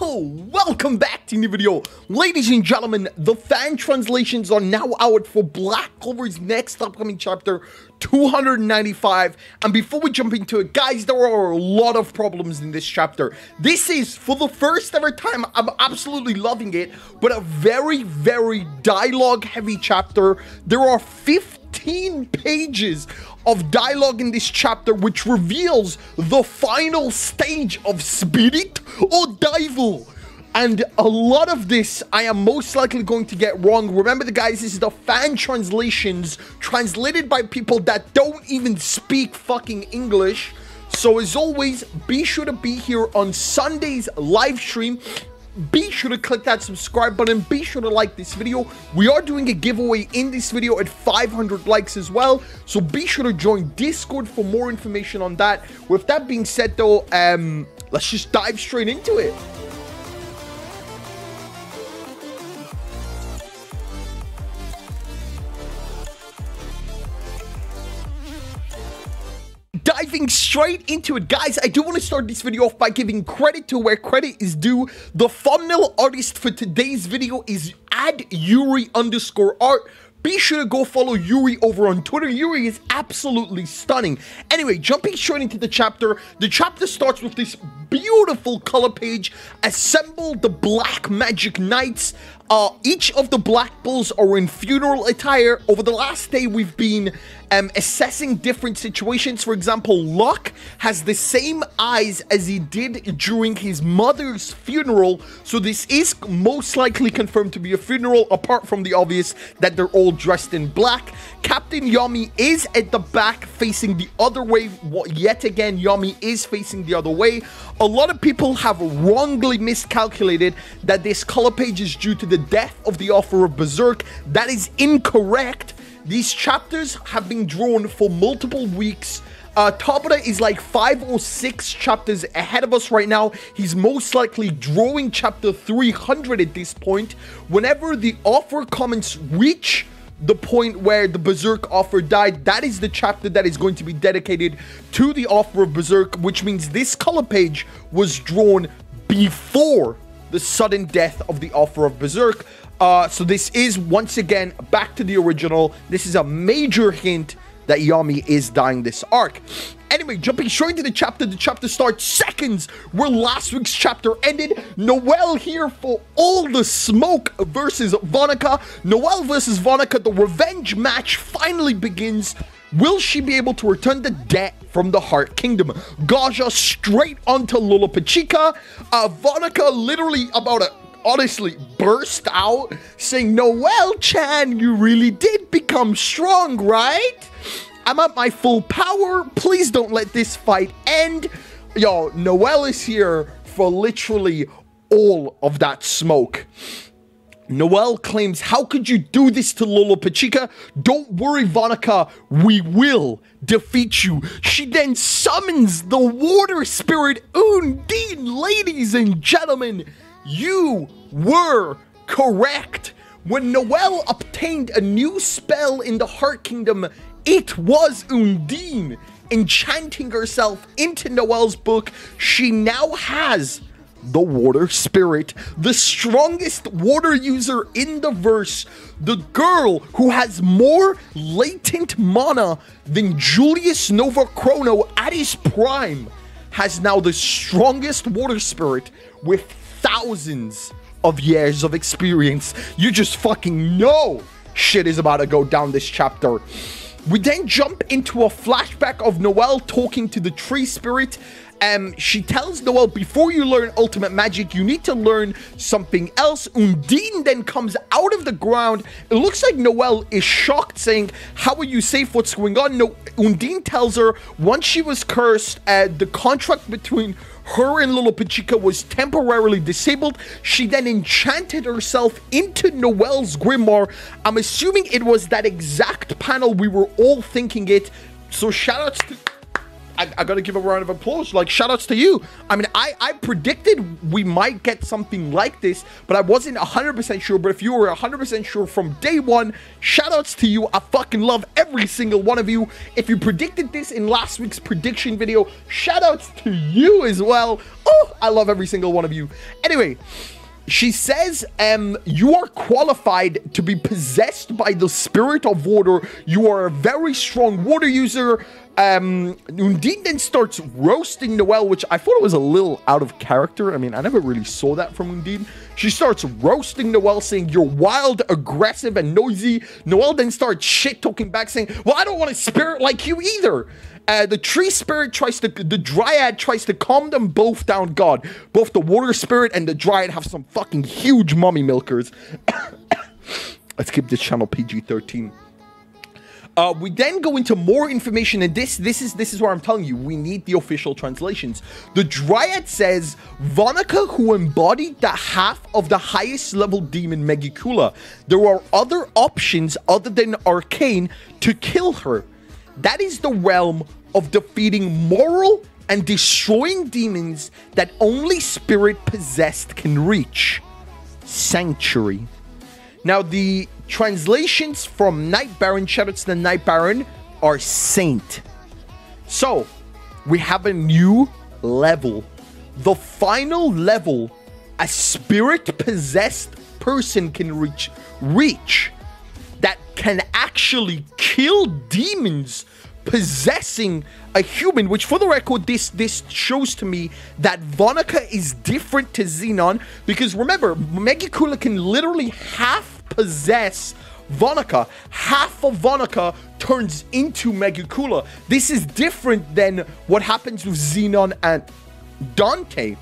Welcome back to a new video. Ladies and gentlemen, the fan translations are now out for Black Clover's next upcoming chapter, 295. And before we jump into it, guys, there are a lot of problems in this chapter. This is, for the first ever time, I'm absolutely loving it, but a very, very dialogue-heavy chapter. There are 15 pages of dialogue in this chapter, which reveals the final stage of Spirit or Devil. And a lot of this I am most likely going to get wrong. Remember, guys, this is the fan translations translated by people that don't even speak fucking English. So as always, be sure to be here on Sunday's live stream. Be sure to click that subscribe button. Be sure to like this video. We are doing a giveaway in this video at 500 likes as well. So be sure to join Discord for more information on that. With that being said, though, let's just dive straight into it. Diving straight into it, guys, I do want to start this video off by giving credit to where credit is due. The thumbnail artist for today's video is @Yuri_art. Be sure to go follow Yuri over on Twitter. Yuri is absolutely stunning. Anyway, jumping straight into the chapter starts with this beautiful color page. Assemble the Black Magic Knights. Each of the Black Bulls are in funeral attire. Over the last day, we've been assessing different situations. For example, Locke has the same eyes as he did during his mother's funeral. So this is most likely confirmed to be a funeral, apart from the obvious that they're all dressed in black. Captain Yami is at the back facing the other way. Yet again, Yami is facing the other way. A lot of people have wrongly miscalculated that this color page is due to the death of the author of Berserk. That is incorrect. These chapters have been drawn for multiple weeks. Tabata is like 5 or 6 chapters ahead of us right now. He's most likely drawing chapter 300 at this point. Whenever the author comments reach the point where the Berserk author died, that is the chapter that is going to be dedicated to the author of Berserk, which means this color page was drawn before the sudden death of the author of Berserk. So this is, once again, back to the original. This is a major hint that Yami is dying this arc. Anyway, jumping straight into the chapter starts seconds where last week's chapter ended. Noelle here for all the smoke versus Vanica. Noelle versus Vanica, the revenge match finally begins. Will she be able to return the debt from the Heart Kingdom? Gaja straight onto Lolopachika. Vanica literally honestly burst out saying, "Noelle-chan, you really did become strong, right? I'm at my full power. Please don't let this fight end." Yo, Noelle is here for literally all of that smoke. Noelle claims, "How could you do this to Lolopachika? Don't worry, Vanica, we will defeat you." She then summons the water spirit Undine. Ladies and gentlemen, you were correct. When Noelle obtained a new spell in the Heart Kingdom, it was Undine enchanting herself into Noelle's book. She now has the water spirit, the strongest water user in the verse, the girl who has more latent mana than Julius Nova Chrono at his prime, has now the strongest water spirit with thousands of years of experience. You just fucking know shit is about to go down this chapter. We then jump into a flashback of Noelle talking to the tree spirit. She tells Noelle, before you learn ultimate magic, you need to learn something else. Undine then comes out of the ground. It looks like Noelle is shocked, saying, "How are you safe? What's going on?" Undine tells her once she was cursed, the contract between her and Lolopachika was temporarily disabled. She then enchanted herself into Noelle's grimoire. I'm assuming it was that exact panel we were all thinking it. So shoutouts to... I gotta give a round of applause. Like, shout outs to you. I mean, I predicted we might get something like this, but I wasn't 100% sure. But if you were 100% sure from day one, shout outs to you. I fucking love every single one of you. If you predicted this in last week's prediction video, shout outs to you as well. Oh, I love every single one of you. Anyway, she says, you are qualified to be possessed by the spirit of water. You are a very strong water user. Undine then starts roasting Noelle, which I thought it was a little out of character. I mean, I never really saw that from Undine. She starts roasting Noelle, saying, you're wild, aggressive, and noisy. Noelle then starts shit-talking back, saying, well, I don't want a spirit like you either. The tree spirit the dryad tries to calm them both down. God, both the water spirit and the dryad have some fucking huge mummy milkers. Let's keep this channel PG-13. We then go into more information, and this is where I'm telling you, we need the official translations. The dryad says, Vanica, who embodied the half of the highest level demon Megicula. There are other options other than arcane to kill her. That is the realm of defeating moral and destroying demons that only spirit possessed can reach. Sanctuary. Now, the translations from Night Baron, shout out to the Night Baron, are saint. So, we have a new level. The final level a spirit-possessed person can reach that can actually kill demons possessing a human, which for the record, this shows to me that Vanica is different to Xenon, because remember, Megicula can literally half possess Vanica. Half of Vanica turns into Megicula. This is different than what happens with Xenon and Dante.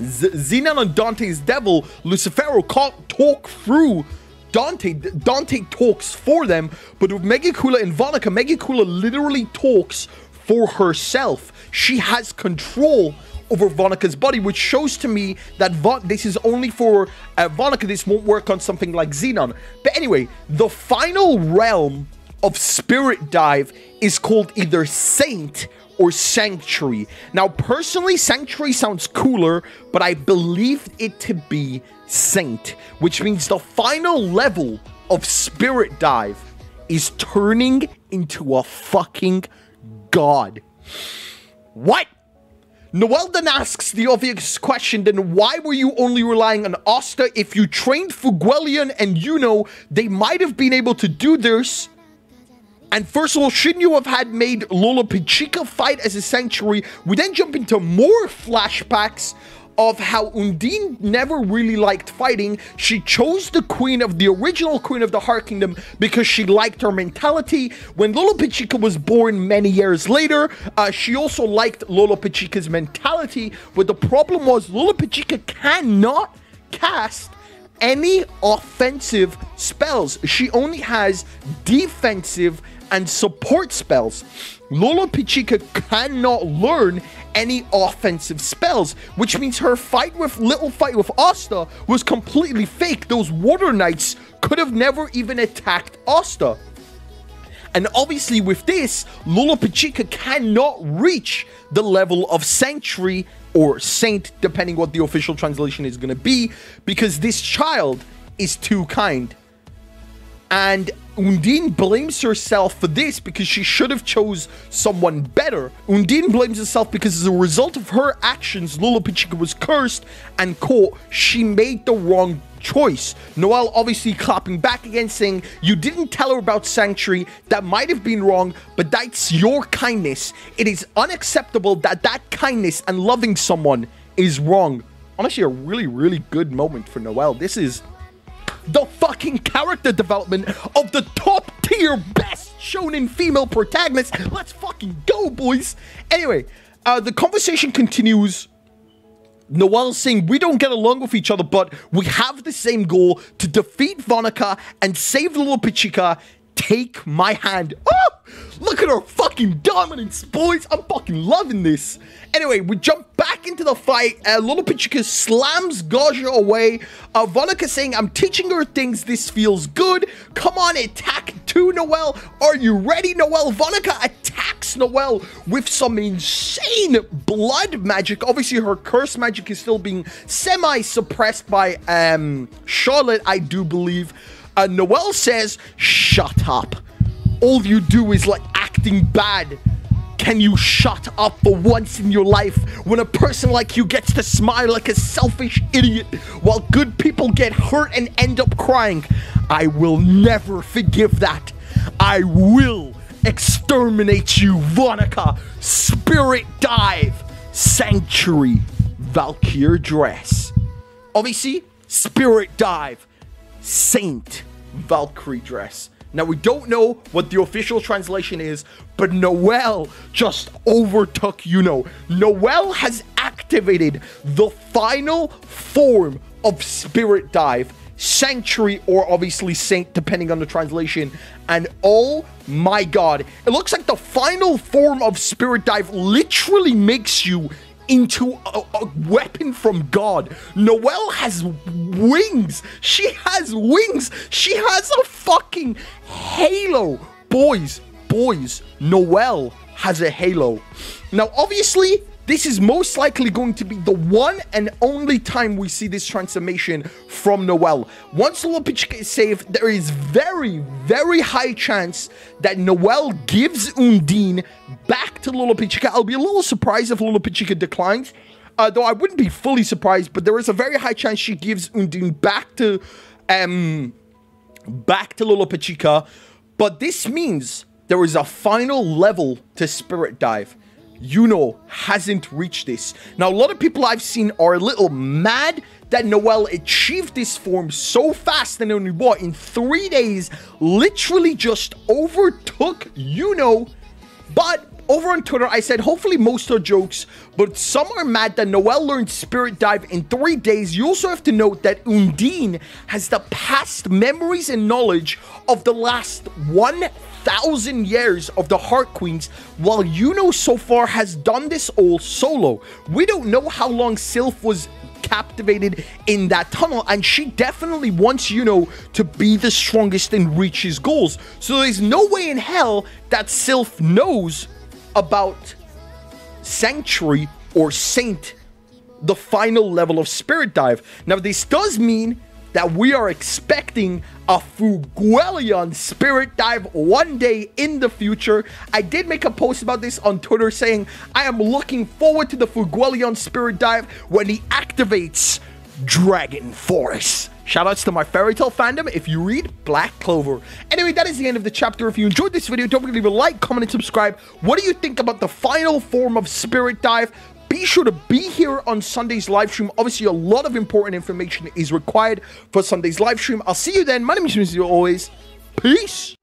Xenon and Dante's devil, Lucifero, can't talk through Dante. Dante talks for them, but with Megicula and Vanica, Megicula literally talks for herself. She has control over Vanica's body, which shows to me that this is only for Vanica. This won't work on something like Xenon. But anyway, the final realm of Spirit Dive is called either Saint or Sanctuary. Now, personally, Sanctuary sounds cooler, but I believe it to be Saint, which means the final level of Spirit Dive is turning into a fucking god. What? Noelle then asks the obvious question, then why were you only relying on Asta? If you trained Fuguelian and Yuno, they might have been able to do this. And first of all, shouldn't you have had made Lola Pichica fight as a sanctuary? We then jump into more flashbacks of how Undine never really liked fighting. She chose the original queen of the Heart Kingdom because she liked her mentality. When Lola Pichica was born many years later, she also liked Lola Pichica's mentality, but the problem was Lola Pichica cannot cast any offensive spells. She only has defensive and support spells. Lola Pichica cannot learn any offensive spells, which means her little fight with Asta was completely fake. Those Water Knights could have never even attacked Asta. And obviously with this, Lola Pichica cannot reach the level of Sanctuary or Saint, depending what the official translation is going to be, because this child is too kind. And Undine blames herself for this because she should have chose someone better. Undine blames herself because as a result of her actions, Lola Pichica was cursed and caught. She made the wrong choice. Noelle obviously clapping back again, saying, you didn't tell her about Sanctuary. That might have been wrong, but that's your kindness. It is unacceptable that kindness and loving someone is wrong. Honestly, a really, really good moment for Noelle. This is the fucking character development of the top tier best shonen female protagonist. Let's fucking go, boys. Anyway, the conversation continues. Noelle saying, we don't get along with each other, but we have the same goal to defeat Vanica and save Lola Pichica. take my hand. Oh, look at our fucking dominance, boys. I'm fucking loving this. Anyway, we jump back into the fight. Lolo Pichica slams Gaja away. Vanica saying, I'm teaching her things. This feels good. Come on, attack to Noelle. Are you ready, Noelle? Vanica attacks Noelle with some insane blood magic. Obviously, her curse magic is still being semi-suppressed by Charlotte, I do believe. Noelle says, shut up. All you do is like acting bad. Can you shut up for once in your life when a person like you gets to smile like a selfish idiot while good people get hurt and end up crying? I will never forgive that. I will exterminate you, Vanica. Spirit dive. Sanctuary. Valkyrie dress. Obviously, spirit dive. Saint Valkyrie dress. Now, we don't know what the official translation is, but Noelle just overtook Yuno. Noelle has activated the final form of Spirit Dive, Sanctuary, or obviously Saint, depending on the translation. And oh my god, it looks like the final form of Spirit Dive literally makes you into a weapon from God. Noelle has wings. She has wings. She has a fucking halo. Boys, Noelle has a halo. Now, obviously, this is most likely going to be the one and only time we see this transformation from Noelle. Once Lolo Pichica is saved, there is very, very high chance that Noelle gives Undine back to Lolo Pichica. I'll be a little surprised if Lolo Pichica declines, though I wouldn't be fully surprised, but there is a very high chance she gives Undine back to Lolo Pichica. But this means there is a final level to Spirit Dive. Yuno hasn't reached this. Now, a lot of people I've seen are a little mad that Noelle achieved this form so fast and only what, in 3 days, literally just overtook Yuno. But over on Twitter, I said, hopefully most are jokes, but some are mad that Noelle learned Spirit Dive in 3 days. You also have to note that Undine has the past memories and knowledge of the last 1,000 years of the Heart Queens, while Yuno so far has done this all solo. We don't know how long Sylph was captivated in that tunnel, and she definitely wants Yuno to be the strongest and reach his goals. So there's no way in hell that Sylph knows about Sanctuary or Saint, the final level of Spirit Dive. Now, this does mean that we are expecting a Fuegoleon Spirit Dive one day in the future. I did make a post about this on Twitter saying I am looking forward to the Fuegoleon Spirit Dive when he activates Dragon Force. Shoutouts to my fairy tale fandom if you read Black Clover. Anyway, that is the end of the chapter. If you enjoyed this video, don't forget to leave a like, comment, and subscribe. What do you think about the final form of Spirit Dive? Be sure to be here on Sunday's live stream. Obviously, a lot of important information is required for Sunday's live stream. I'll see you then. My name is Mr. Always. Peace.